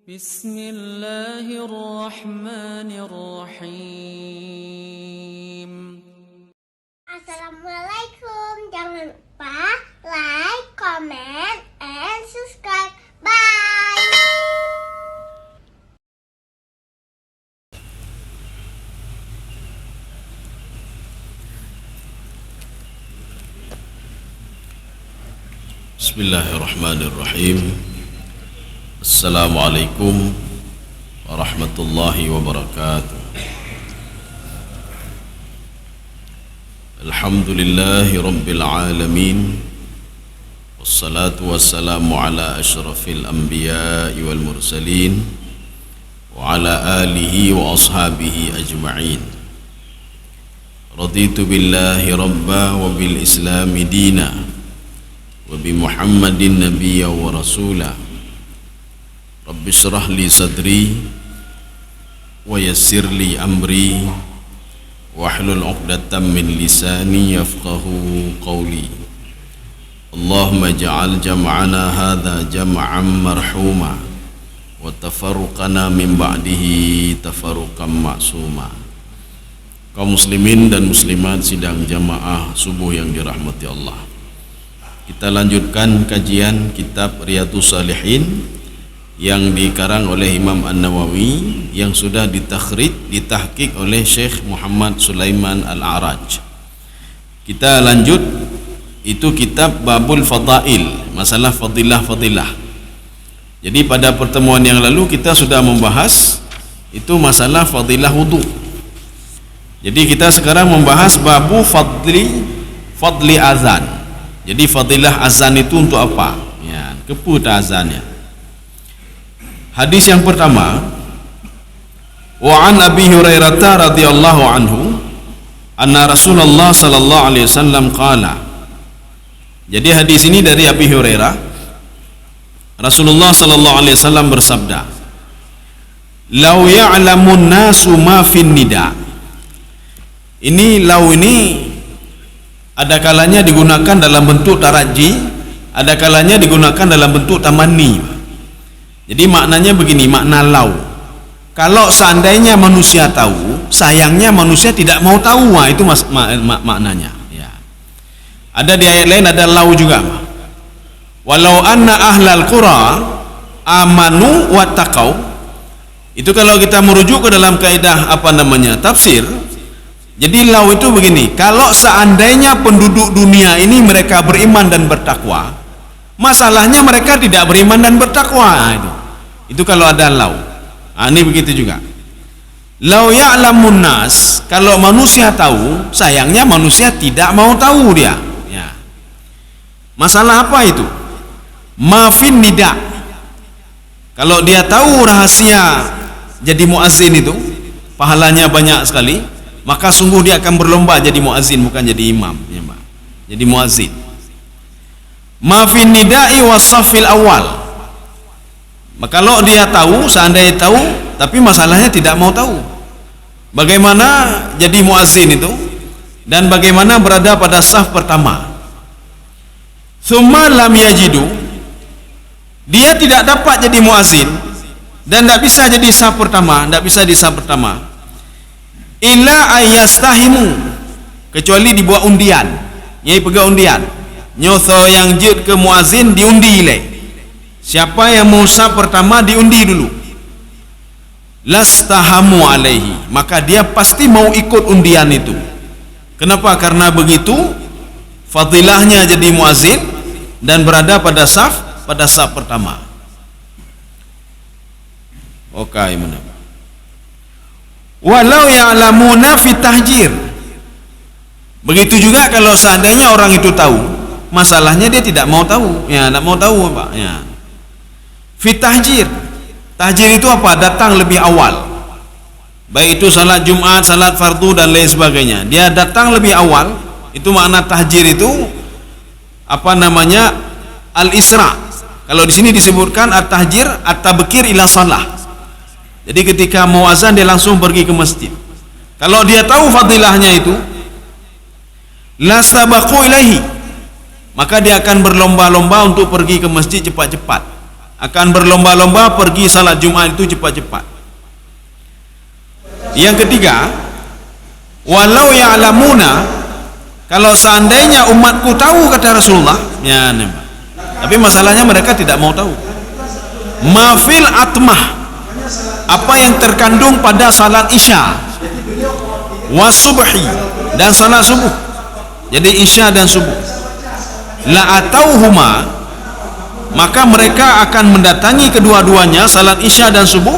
بسم الله الرحمن الرحيم. Assalamualaikum. Jangan lupa like, comment, and subscribe. Bye. Bismillahirrahmanirrahim. Assalamualaikum warahmatullahi wabarakatuh. Alhamdulillahi rabbil alamin. Wassalatu wassalamu ala ashrafil anbiya'i wal mursalin wa ala alihi wa ashabihi ajma'in. Raditu billahi rabba wa bil islami dina wa bi Muhammadin nabiyya wa rasula. Rabbi shrah li sadri wa yassir li amri wahlul 'uqdatam min lisani yafqahu qawli. Allahumma ja'al jam'ana hadha jam'an marhuma wa tafarruqana min ba'dihi tafarruqan ma'suma. Kaum muslimin dan muslimat sidang jamaah subuh yang dirahmati Allah, kita lanjutkan kajian kitab Riyadhus Shalihin yang dikarang oleh Imam An-Nawawi, yang sudah ditahqiq oleh Syekh Muhammad Sulaiman Al-A'raj. Kita lanjut, itu kitab Babul Fadail, masalah fadilah-fadilah. Jadi pada pertemuan yang lalu kita sudah membahas itu masalah fadilah wudu. Jadi kita sekarang membahas babu fadli azan. Jadi fadilah azan itu untuk apa? Ya, keputa azannya. Hadis yang pertama, wa an Abi Hurairah radhiyallahu anhu anna Rasulullah sallallahu alaihi wasallam qala. Jadi hadis ini dari Abi Hurairah, Rasulullah sallallahu alaihi wasallam bersabda, "Lau ya'lamun nasu ma fin nida." Ini lau ini ada kalanya digunakan dalam bentuk taraji, ada kalanya digunakan dalam bentuk tamanni. Jadi maknanya begini, makna lau. Kalau seandainya manusia tahu, sayangnya manusia tidak mau tahu. Wah, itu maknanya. Ya. Ada di ayat lain ada lau juga. Walau anna ahlal qura amanu wattaqau. Itu kalau kita merujuk ke dalam kaidah tafsir. Jadi lau itu begini, kalau seandainya penduduk dunia ini mereka beriman dan bertakwa, masalahnya mereka tidak beriman dan bertakwa. Itu kalau ada lau. Ini begitu juga. Lau ya'lamun nas, kalau manusia tahu, sayangnya manusia tidak mau tahu dia. Ya. Masalah apa itu? Mafin nida. Kalau dia tahu rahasia jadi muazzin itu, pahalanya banyak sekali, maka sungguh dia akan berlomba jadi muazzin, bukan jadi imam. Ya, jadi muazzin. Mafin nida'i wasafil awal. Maka kalau dia tahu, seandainya tahu, tapi masalahnya tidak mau tahu bagaimana jadi muazzin itu dan bagaimana berada pada saf pertama. Tsumma lam yajidu, dia tidak dapat jadi muazzin dan tidak bisa jadi saf pertama, tidak bisa di saf pertama. Illa ayastahimu, kecuali dibuat undian. Nyai pegang undian, nyotho yang jid ke muazzin diundi le. Siapa yang mau saf pertama diundi dulu. Lastahamu alaihi, maka dia pasti mau ikut undian itu. Kenapa? Karena begitu fadilahnya jadi muazzin dan berada pada saf pertama. Oke, mana? Walau ya'lamuna fi tahjir. Begitu juga kalau seandainya orang itu tahu, masalahnya dia tidak mau tahu. Ya, tidak mau tahu, Pak. Ya. Fi tahjir. Tahjir itu apa? Datang lebih awal. Baik itu salat Jumat, salat fardu dan lain sebagainya. Dia datang lebih awal. Itu makna tahjir itu al-isra. Kalau di sini disebutkan at-tahjir at-tabkir ila shalah. Jadi ketika mau azan dia langsung pergi ke masjid. Kalau dia tahu fadilahnya itu, la sabaqu ilaihi, maka dia akan berlomba-lomba untuk pergi ke masjid cepat-cepat. akan berlomba-lomba pergi salat Jumat itu cepat-cepat. Yang ketiga, walau ya'lamuna, kalau seandainya umatku tahu, kata Rasulullah, ya, tapi masalahnya mereka tidak mau tahu. Mafil atmah, apa yang terkandung pada salat isya, wasubhi, dan salat subuh. Jadi isya dan subuh. La atauhuma, maka mereka akan mendatangi kedua-duanya, salat isya dan subuh,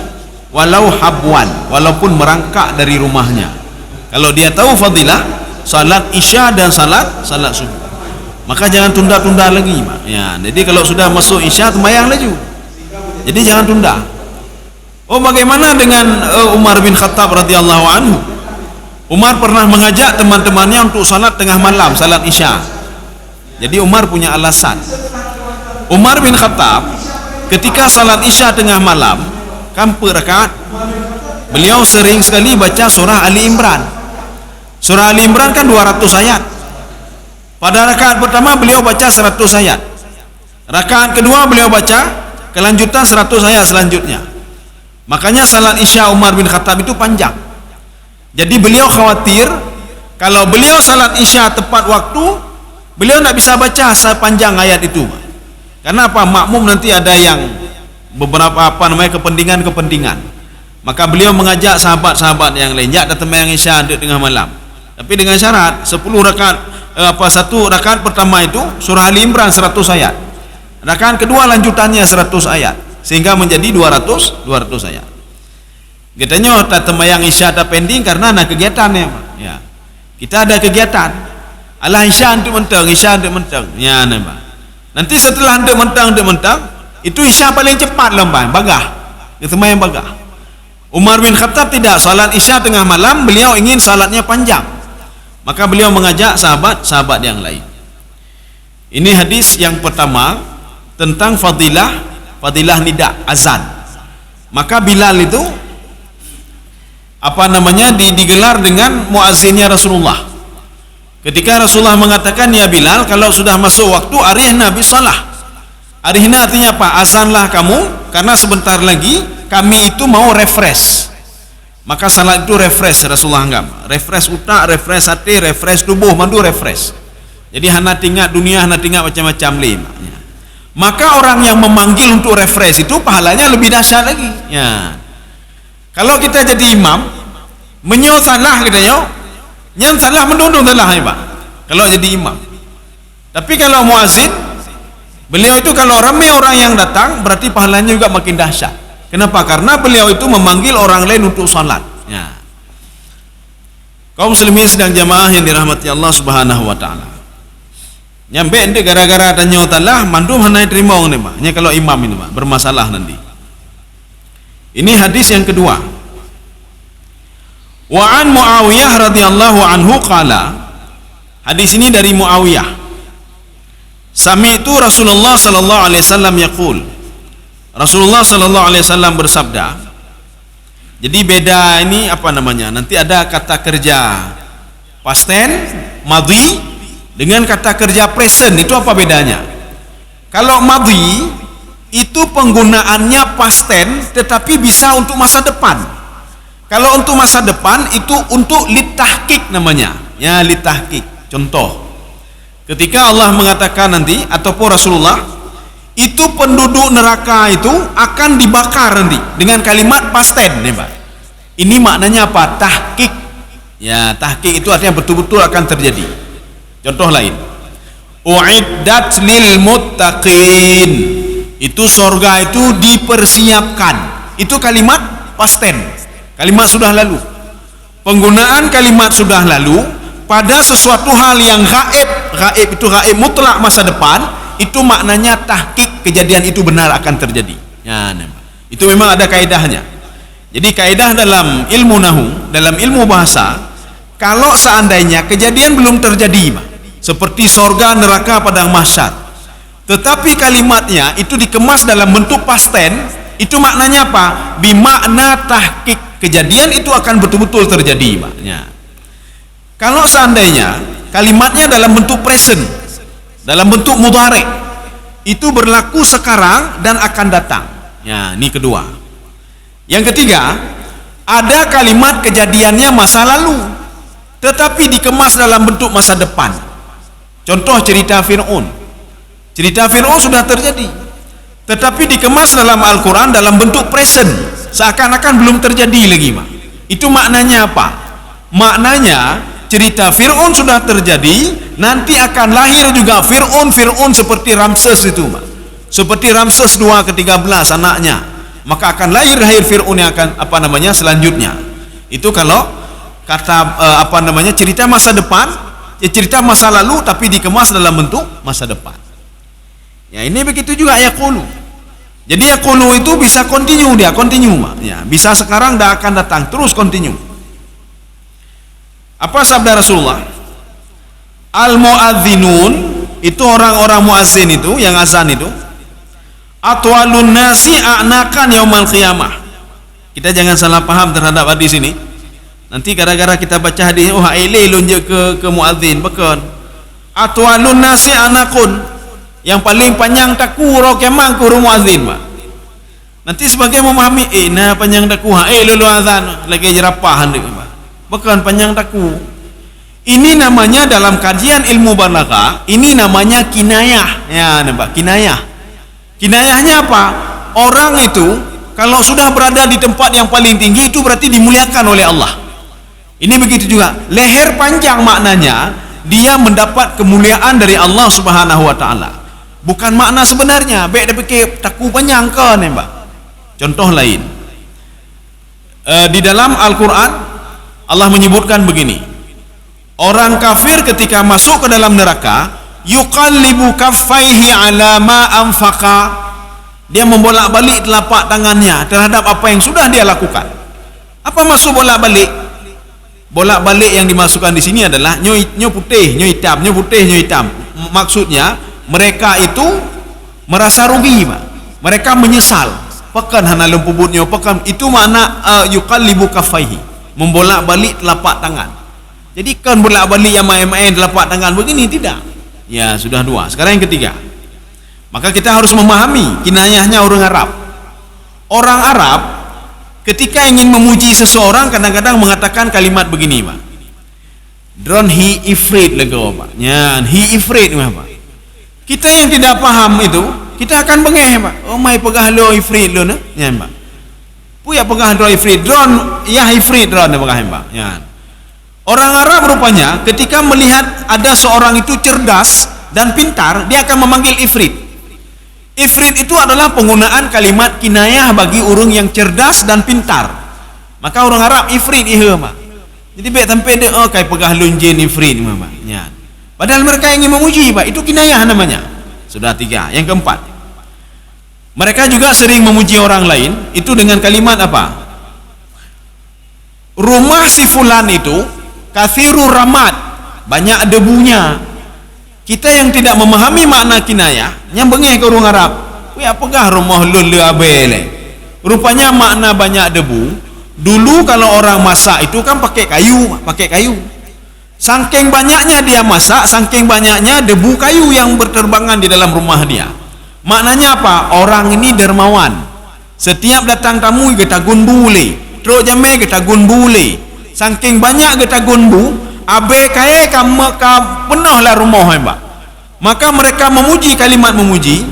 walau habwan, walaupun merangkak dari rumahnya. Kalau dia tahu fadilah salat isya dan salat subuh, maka jangan tunda-tunda lagi, ya. Jadi kalau sudah masuk isya, sembahyang laju. Jadi jangan tunda. Oh, bagaimana dengan Umar bin Khattab radhiyallahu anhu? Umar pernah mengajak teman-temannya untuk salat tengah malam, salat isya. Jadi Umar punya alasan. Umar bin Khattab ketika salat isya tengah malam, berapa rakaat? Beliau sering sekali baca surah Ali Imran. Surah Ali Imran kan 200 ayat. Pada rakaat pertama beliau baca 100 ayat. Rakaat kedua beliau baca kelanjutan 100 ayat selanjutnya. Makanya salat isya Umar bin Khattab itu panjang. Jadi beliau khawatir kalau beliau salat isya tepat waktu, beliau tidak bisa baca sepanjang ayat itu. Karena apa? Makmum nanti ada yang beberapa kepentingan. Maka beliau mengajak sahabat-sahabat yang lain, "Ya, datang sembahyang isya di tengah malam." Tapi dengan syarat 10 rakaat, satu rakaat pertama itu surah Ali Imran 100 ayat. Rakaat kedua lanjutannya 100 ayat, sehingga menjadi 200 ayat. Katanya sembahyang isya ada pending karena ada kegiatan, ya. Kita ada kegiatan. Alah isya untuk mentang, ya, nampak. Nanti setelah untuk mentang, itu isya paling cepat lemban, bagah. Sembahyang bagah. Umar bin Khattab tidak, salat isya tengah malam beliau ingin salatnya panjang. Maka beliau mengajak sahabat-sahabat yang lain. Ini hadis yang pertama tentang fadilah nida, azan. Maka Bilal itu digelar dengan muazzinnya Rasulullah. Ketika Rasulullah mengatakan, "Ya Bilal, kalau sudah masuk waktu arihna bisalah." Arihna artinya apa? Azanlah kamu, karena sebentar lagi kami itu mau refresh. Maka salat itu refresh, Rasulullah anggap. Refresh utak, refresh hati, refresh tubuh, mandu refresh. Jadi hana tinggal dunia, hana tinggal macam-macam lima. Maka orang yang memanggil untuk refresh itu pahalanya lebih dahsyat lagi. Ya. Kalau kita jadi imam, menyo salah katanya, yang salah mendundung salah, ya Pak. Kalau jadi imam. Tapi kalau muazzin, beliau itu kalau ramai orang yang datang, berarti pahalanya juga makin dahsyat. Kenapa? Karena beliau itu memanggil orang lain untuk salat. Ya. Kaum muslimin sedang jamaah yang dirahmati Allah Subhanahu wa taala. Nyampe ente gara-gara tanya talah mandum hanai terima ni Pak. Nya kalau imam ini Pak bermasalah nanti. Ini hadis yang kedua. Wa an Muawiyah radhiyallahu anhu qala. Hadis ini dari Muawiyah. Sami'tu Rasulullah sallallahu alaihi wasallam yaqul. Rasulullah sallallahu alaihi wasallam bersabda. Jadi beda ini nanti ada kata kerja past tense, madhi dengan kata kerja present. Itu apa bedanya? Kalau madhi itu penggunaannya past tense tetapi bisa untuk masa depan. Kalau untuk masa depan itu untuk litahqiq namanya. Ya, litahqiq. Contoh, ketika Allah mengatakan nanti ataupun Rasulullah, itu penduduk neraka itu akan dibakar nanti dengan kalimat past tense, ya Pak. Ini maknanya apa? Tahqiq. Ya, tahqiq itu artinya betul-betul akan terjadi. Contoh lain, uiddat lil muttaqin. Itu surga itu dipersiapkan. Itu kalimat past tense. Kalimat sudah lalu. Penggunaan kalimat sudah lalu pada sesuatu hal yang gaib itu gaib mutlak masa depan, itu maknanya tahqiq, kejadian itu benar akan terjadi. Ya, itu memang ada kaidahnya. Jadi kaidah dalam ilmu nahu, dalam ilmu bahasa, kalau seandainya kejadian belum terjadi, seperti sorga, neraka, padang mahsyar, tetapi kalimatnya itu dikemas dalam bentuk past tense, itu maknanya apa? Bimakna tahqiq, kejadian itu akan betul-betul terjadi, maknanya. Kalau seandainya kalimatnya dalam bentuk present, dalam bentuk mudhari, itu berlaku sekarang dan akan datang. Ya, ini kedua. Yang ketiga, ada kalimat kejadiannya masa lalu tetapi dikemas dalam bentuk masa depan. Contoh cerita Fir'aun. Cerita Fir'aun sudah terjadi tetapi dikemas dalam Al-Quran dalam bentuk present, seakan-akan belum terjadi lagi, Mak. Itu maknanya apa? Maknanya cerita Fir'aun sudah terjadi, nanti akan lahir juga Fir'aun seperti Ramses itu, Mak. Seperti Ramses II ke-13 anaknya, maka akan lahir Fir'aun yang akan selanjutnya. Itu kalau kata cerita masa depan, ya cerita masa lalu tapi dikemas dalam bentuk masa depan. Ya, ini begitu juga yaqulu. Jadi yaqulu itu bisa continue, Mak. Ya, bisa sekarang dan akan datang, terus continue. Apa sabda Rasulullah? Al-muadzinun, itu orang-orang muazzin itu yang azan itu, atwalun nasi a'nakan yaumal qiyamah. Kita jangan salah paham terhadap hadis ini. Nanti gara-gara kita baca hadis, lonjak ke muazzin, bukan. Atwalun nasi a'nakun, yang paling panjang taku rokemang kuru muazzin, Pak. Nanti sebagai memahami, panjang taku, lulu azan lagi jerapahan dekat, Pak. Bukan panjang taku. Ini namanya dalam kajian ilmu balaghah, ini namanya kinayah. Ya, nampak kinayah. Kinayahnya apa? Orang itu kalau sudah berada di tempat yang paling tinggi itu berarti dimuliakan oleh Allah. Ini begitu juga. Leher panjang maknanya dia mendapat kemuliaan dari Allah Subhanahu wa taala. Bukan makna sebenarnya. Baik dia fikir taku panjang kan, Mbak. Contoh lain. Di dalam Al-Qur'an Allah menyebutkan begini. Orang kafir ketika masuk ke dalam neraka, yuqallibu kaffaihi ala ma anfaqa. Dia membolak-balik telapak tangannya terhadap apa yang sudah dia lakukan. Apa maksud bolak-balik? Bolak-balik yang dimasukkan di sini adalah nyo putih, nyo hitam, nyo putih, nyo hitam. Maksudnya mereka itu merasa rugi, Pak. Mereka menyesal. Pekan hana lempubutnya, pekan itu makna yuqallibu kaffaihi, membolak-balik telapak tangan. Jadi kan bolak-balik yang main-main telapak tangan begini, tidak. Ya, sudah dua. Sekarang yang ketiga. Maka kita harus memahami kinayahnya orang Arab. Orang Arab ketika ingin memuji seseorang kadang-kadang mengatakan kalimat begini, Pak. Drone he ifrit lego, Pak. Ya, he ifrit, Pak. Kita yang tidak paham itu, kita akan bengeh, Pak. Oh, mai pegah lo ifrit lo na. Ya, Pak. Puya pegah lo ifrit drone, ya ifrit drone pegah, Pak. Ya. Orang Arab rupanya ketika melihat ada seorang itu cerdas dan pintar, dia akan memanggil ifrit. Ifrit itu adalah penggunaan kalimat kinayah bagi orang yang cerdas dan pintar. Maka orang Arab ifrit iheu, Pak. Jadi baik sampai dia kai pegah lunjin ifrit, Pak. Ya. Padahal mereka ingin memuji, Pak. Itu kinayah namanya. Sudah tiga. Yang keempat, mereka juga sering memuji orang lain itu dengan kalimat apa? Rumah si fulan itu kathirur ramat, banyak debunya. Kita yang tidak memahami makna kinayah, yang bengeh ke orang Arab, apakah rumah lulu abele? Rupanya makna banyak debu. Dulu kalau orang masak itu kan pakai kayu. Saking banyaknya dia masak, saking banyaknya debu kayu yang berterbangan di dalam rumah dia. Maknanya apa? Orang ini dermawan. Setiap datang tamu kita gunbule, terus jame kita gunbule. Saking banyak kita gunbu, abe kaya penuhlah rumah, Mbak. Maka mereka memuji, kalimat memuji,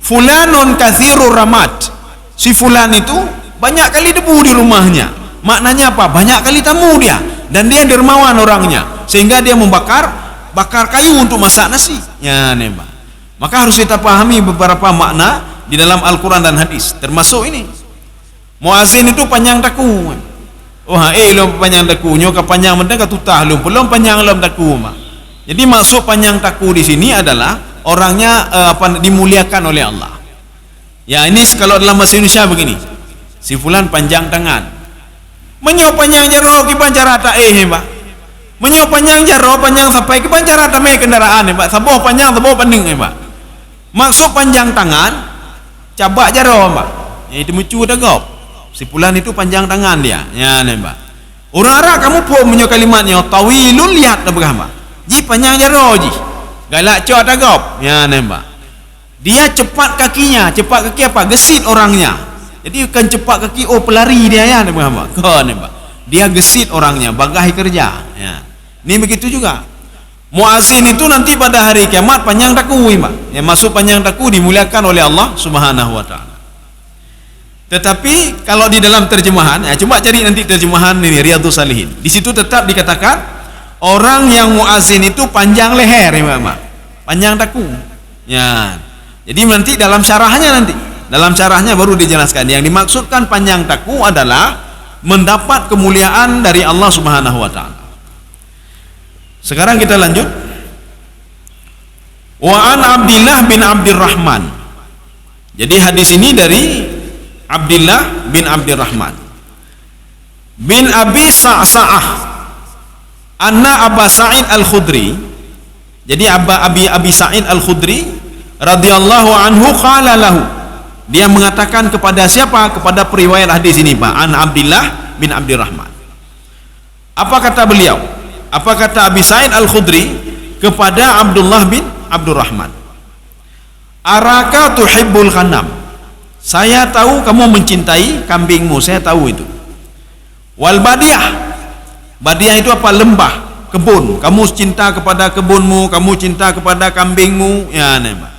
fulanun kathirur ramat. Si fulan itu banyak kali debu di rumahnya. Maknanya apa? Banyak kali tamu dia, dan dia dermawan orangnya, sehingga dia bakar kayu untuk masak nasi. Ya, Mbak. Maka harus kita pahami beberapa makna di dalam Al-Quran dan hadis, termasuk ini. Muazzin itu panjang taku. Lo panjang taku, nyoka panjang mendengar tutah lo, belum panjang lo taku, Mak. Jadi maksud panjang taku di sini adalah orangnya dimuliakan oleh Allah. Ya, ini kalau dalam bahasa Indonesia begini. Si fulan panjang tangan. Menyo panjang jaro ki pancara ta Mbak. Menyo panjang jaro panjang sampai ki pancara ta kendaraan, Mbak. Saboh panjang saboh pening, Mbak. Maksud panjang tangan cabak jaro, Mbak. Ya, itu mucu dagop. Si fulan itu panjang tangan dia. Ya, Mbak. Orang Arab kamu pun menyo kalimatnya tawilun, lihat dah berapa. Ji panjang jaro ji. Galak cok dagop. Ya, Mbak. Dia cepat kakinya. Cepat kaki apa? Gesit orangnya. Jadi bukan cepat kaki, oh pelari dia ya, nampak. Kan nampak. Dia gesit orangnya, bagai kerja. Ya. Ini begitu juga. Muazin itu nanti pada hari kiamat panjang daku, Pak. Yang masuk panjang daku dimuliakan oleh Allah Subhanahu wa taala. Tetapi kalau di dalam terjemahan, ya coba cari nanti terjemahan ini Riyadhus Shalihin. Di situ tetap dikatakan orang yang muazin itu panjang leher, ya, Pak. Panjang daku. Ya. Jadi nanti dalam syarahnya baru dijelaskan. Yang dimaksudkan panjang daku adalah mendapat kemuliaan dari Allah Subhanahu wa taala. Sekarang kita lanjut. Wa an Abdillah bin Abdurrahman. Jadi hadis ini dari Abdillah bin Abdurrahman bin Abi Sa'sa'ah anna Aba Sa'id Al-Khudri. Jadi Abi Sa'id Al-Khudri radhiyallahu anhu qala lahu. Dia mengatakan kepada siapa? Kepada periwayat hadis ini, Pak. An Abdillah bin Abdurrahman. Apa kata beliau? Apa kata Abi Sa'id Al-Khudri kepada Abdullah bin Abdurrahman? Araka tuhibbul ghanam. Saya tahu kamu mencintai kambingmu, saya tahu itu. Wal badiyah. Badiyah itu apa? Lembah, kebun. Kamu cinta kepada kebunmu, kamu cinta kepada kambingmu, ya nama.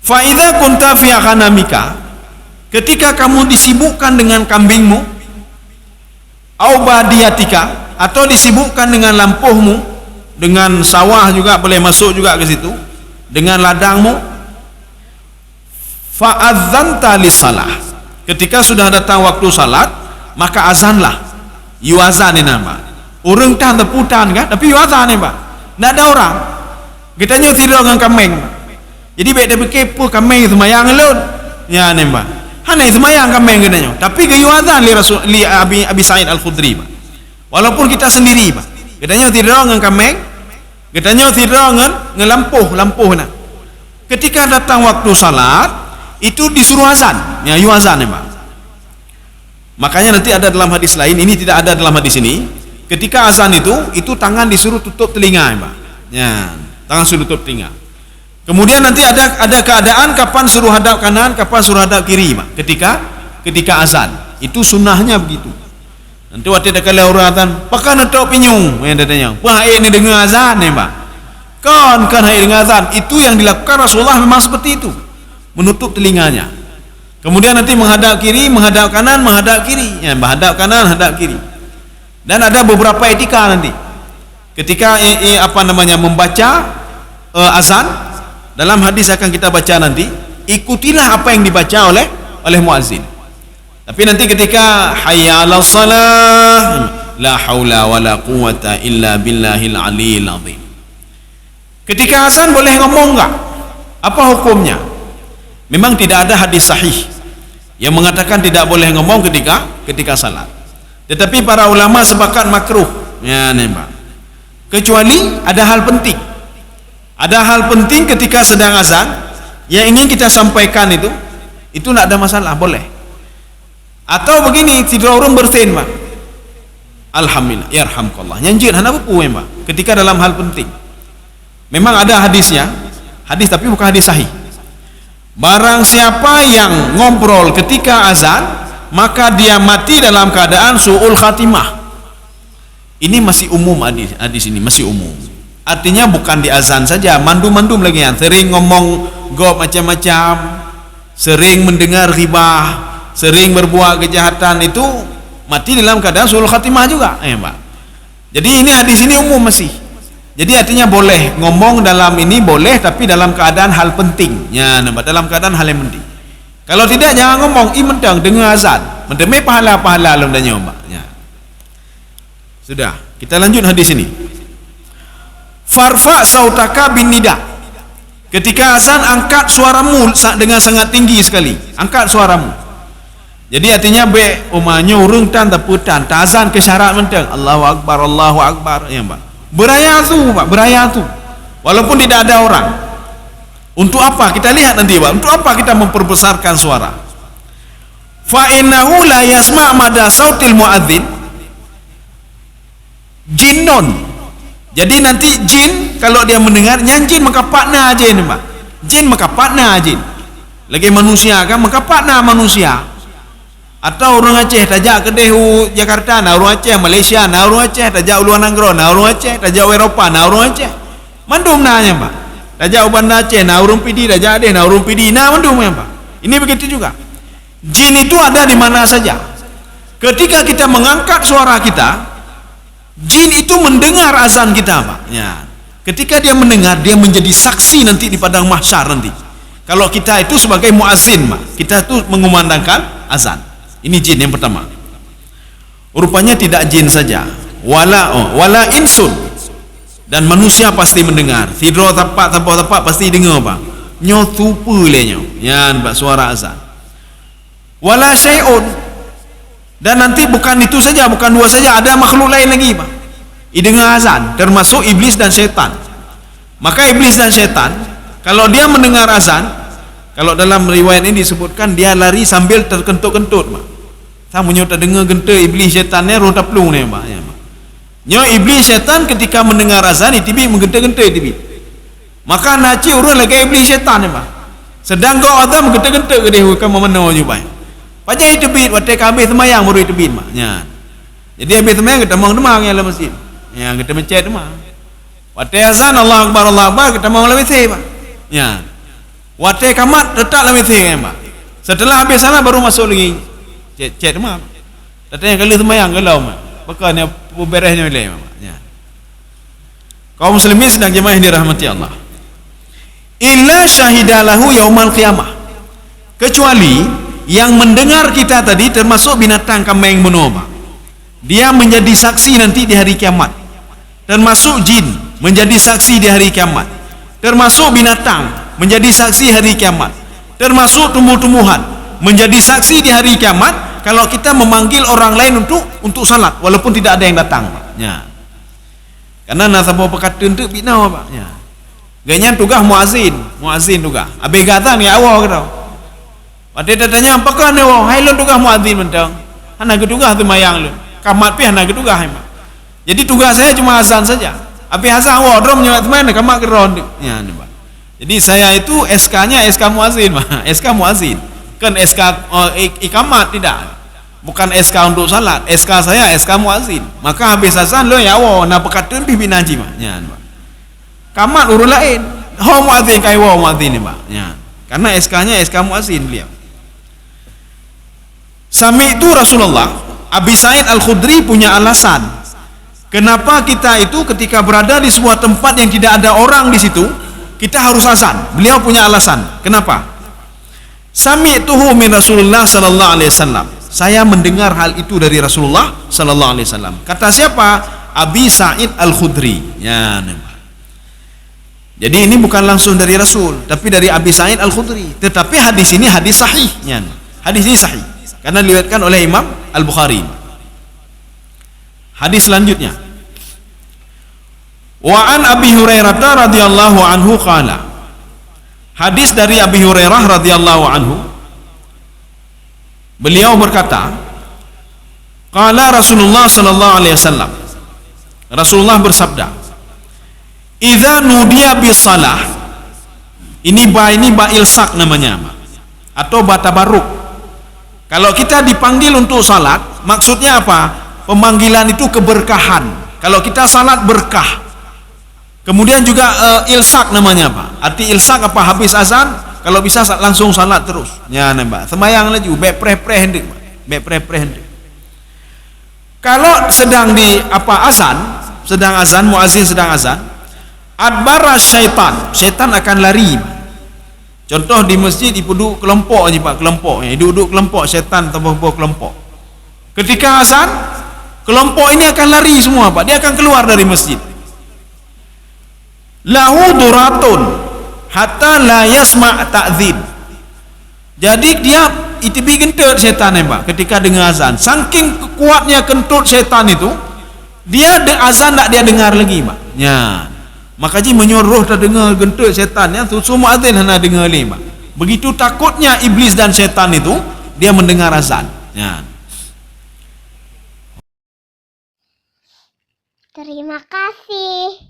Fa idza kunta fi ghanamika, ketika kamu disibukkan dengan kambingmu, au badiyatika, atau disibukkan dengan lampuhmu, dengan sawah juga boleh masuk juga ke situ, dengan ladangmu, fa'adzanta lisalah, ketika sudah datang waktu salat maka azanlah. Yuazan ini nama orang tan teputan kan, tapi yuazan ni, Pak. Tak ada orang, kita nyo tidur dengan kambing. Jadi baik dia berkepo kambing semayang elun, ya ni, Pak. Hanya semayang kambing kita nyo, tapi ke yuazan li Abi Sa'id Al-Khudri, Pak. Walaupun kita sendiri, Pak, kita nyo tidur dengan kambing, kita nyo tidur dengan lampuh nak. Ketika datang waktu salat itu disuruh azan, ya yuazan ni, Pak. Makanya nanti ada dalam hadis lain, ini tidak ada dalam hadis ini. Ketika azan itu tangan disuruh tutup telinga, Pak. Ya, tangan suruh tutup telinga. Kemudian nanti ada keadaan kapan suruh hadap kanan, kapan suruh hadap kiri, Pak. Ketika azan, itu sunnahnya begitu. Nanti waktu ada kala orang azan, pakai netok pinyung, yang datanya. Wah, ini dengar azan, ya, Pak. Kan hai dengar azan, itu yang dilakukan Rasulullah memang seperti itu. Menutup telinganya. Kemudian nanti menghadap kiri, menghadap kanan, menghadap kiri, ya, menghadap kanan, hadap kiri. Dan ada beberapa etika nanti. Ketika membaca azan, dalam hadis akan kita baca nanti, ikutilah apa yang dibaca oleh muazzin. Tapi nanti ketika hayya 'alas shalah, la haula wala quwata illa billahil aliyil azim. Ketika azan boleh ngomong enggak? Apa hukumnya? Memang tidak ada hadis sahih yang mengatakan tidak boleh ngomong ketika salat. Tetapi para ulama sepakat makruh, ya, Pak. Kecuali ada hal penting. Ada hal penting ketika sedang azan yang ingin kita sampaikan itu tidak ada masalah, boleh. Atau begini, tidur orang bersin, Pak. Alhamdulillah, yarhamkallah. Nyanjir hana apa, Pak? Ketika dalam hal penting. Memang ada hadisnya, hadis tapi bukan hadis sahih. Barang siapa yang ngobrol ketika azan, maka dia mati dalam keadaan su'ul khatimah. Ini masih umum, hadis ini masih umum. Artinya bukan di azan saja, mandum-mandum lagi yang sering ngomong gob macam-macam, sering mendengar ghibah, sering berbuat kejahatan, itu mati dalam keadaan su'ul khatimah juga, Pak. Jadi ini hadis ini umum masih. Jadi artinya boleh ngomong dalam ini, boleh, tapi dalam keadaan hal penting, ya, dalam keadaan hal yang penting. Kalau tidak, jangan ngomong, mentang dengar azan, mendeme pahala-pahala lomdanya, Pak. Ya. Sudah, kita lanjut hadis ini. Farfa sautaka bin nida. Ketika azan, angkat suaramu dengan sangat tinggi sekali, angkat suaramu. Jadi artinya umanya urung tan taputan, azan ke syarat mentang, Allahu Akbar, ya, Pak. Berayatu, Pak, berayatu. Walaupun tidak ada orang. Untuk apa? Kita lihat nanti, Pak. Untuk apa kita memperbesarkan suara? Fa innahu la yasma' mada sautil muadzin jinnun. Jadi nanti jin kalau dia mendengar nyanjin maka pakna aja ini, Pak. Jin makapat na jin. Lagi manusia kan makapat na manusia. Atau orang Aceh tajak kedai Jakarta, na orang Aceh Malaysia, na orang Aceh tajak luar negara, na orang Aceh tajak Eropah, na orang Aceh. Mandum nanya Pak. Tajak Bandar Aceh, na orang PD tajak ada, na orang PD, na mandum ya Pak. Ini begitu juga. Jin itu ada di mana saja. Ketika kita mengangkat suara kita, jin itu mendengar azan kita Pak. Ya. Ketika dia mendengar, dia menjadi saksi nanti di padang mahsyar nanti. Kalau kita itu sebagai muazzin Pak, kita itu mengumandangkan azan. Ini jin yang pertama. Rupanya tidak jin saja, wala insun, dan manusia pasti mendengar. Tidur tapak pasti dengar Pak. Nyo tupu lenyo. Ya nampak suara azan. Wala syai'un, dan nanti bukan itu saja, bukan dua saja, ada makhluk lain lagi Pak. Dengar azan, termasuk iblis dan syaitan. Maka iblis dan syaitan, kalau dia mendengar azan, kalau dalam riwayat ini disebutkan dia lari sambil terkentut-kentut Pak. Sama nyo tak dengar genta iblis syaitannya roh taplung ni Pak. Ya, Pak. Nyo iblis syaitan ketika mendengar azan itibik menggenta-genta itibik. Maka naci urang lagi iblis syaitan ni Pak. Sedang kau azan menggenta-genta ke dia kan memeno nyo Pak. Pajak itibik watai habis semayang baru itibik Pak. Ya. Jadi habis semayang kita demang yang dalam masjid. Ya kita mencet demang. Watai azan Allah Akbar kita mau dalam WC Pak. Ya. Watai kamat letak dalam WC kan Pak. Setelah habis sana baru masuk lagi. Cek demam. Datanya kali semayang kalau Mak. Bukannya beresnya oleh Mak. Ya. Kaum muslimin sedang jemaah yang dirahmati Allah. Illa syahidalahu yaumal qiyamah. Kecuali yang mendengar kita tadi termasuk binatang kambing menoma. Dia menjadi saksi nanti di hari kiamat. Termasuk jin menjadi saksi di hari kiamat. Termasuk binatang menjadi saksi hari kiamat. Termasuk tumbuh-tumbuhan menjadi saksi di hari kiamat kalau kita memanggil orang lain untuk salat walaupun tidak ada yang datang Pak. Ya. Karena nasabah pekatun tu bina Pak. Ya. Ganya tugas muazzin tugas. Abe gatan ya awak kata. Pada tanya apakah ne wah hai tugas muazzin mentang. Hana ke tugas tu mayang lu. Kamat pi hana ke tugas Pak. Jadi tugas saya cuma azan saja. Abe azan awak drom nyat mana kamat ke ron. Ya ni Pak. Jadi saya itu SK-nya SK muazzin Pak. SK muazzin. Kan SK ikamat tidak, bukan SK untuk salat. SK saya SK muazzin. Maka habis azan lo ya awak nak pekatun pimpin haji Pak. Ya, kamat urut lain. Ho muazzin kai wa muazzin ni Pak. Ya. Karena SK-nya SK muazzin beliau. Sami itu Rasulullah, Abi Sa'id Al-Khudri punya alasan. Kenapa kita itu ketika berada di sebuah tempat yang tidak ada orang di situ, kita harus azan. Beliau punya alasan. Kenapa? Sami'tuhu min Rasulullah sallallahu alaihi wasallam. Saya mendengar hal itu dari Rasulullah sallallahu alaihi wasallam. Kata siapa? Abi Sa'id Al-Khudri. Ya. Jadi ini bukan langsung dari Rasul, tapi dari Abi Sa'id Al-Khudri. Tetapi hadis ini hadis sahih. Ya. Hadis ini sahih karena diriwayatkan oleh Imam Al-Bukhari. Hadis selanjutnya. Wa an Abi Hurairah radhiyallahu anhu qala. Hadis dari Abi Hurairah radhiyallahu anhu, beliau berkata, qala Rasulullah sallallahu alaihi wasallam, Rasulullah bersabda, idza nudiya bis salah, ini ba ilsak namanya atau ba tabarruk. Kalau kita dipanggil untuk salat, maksudnya apa? Pemanggilan itu keberkahan. Kalau kita salat berkah. Kemudian juga ilsak namanya Pak. Arti ilsak apa? Habis azan kalau bisa langsung salat terus. Ya nembak. Semayang lagi baik preh-preh hendak. Baik preh-preh hendak. Kalau sedang di azan, sedang azan, muazzin sedang azan, adbara syaitan. Syaitan akan lari. Contoh di masjid duduk kelompok aja Pak, kelompoknya. Duduk kelompok syaitan atau kelompok. Ketika azan, kelompok ini akan lari semua Pak. Dia akan keluar dari masjid. Lahu duratun hatta la yasma' ta'dzin. Jadi dia itibi kentut syaitan ni Pak ketika dengar azan. Saking kuatnya kentut syaitan itu, dia azan tak dia dengar lagi Pak. Ya. Maka ji menyuruh tak dengar kentut syaitan ya, semua azan hana dengar lagi Pak. Begitu takutnya iblis dan syaitan itu, dia mendengar azan. Ya. Terima kasih.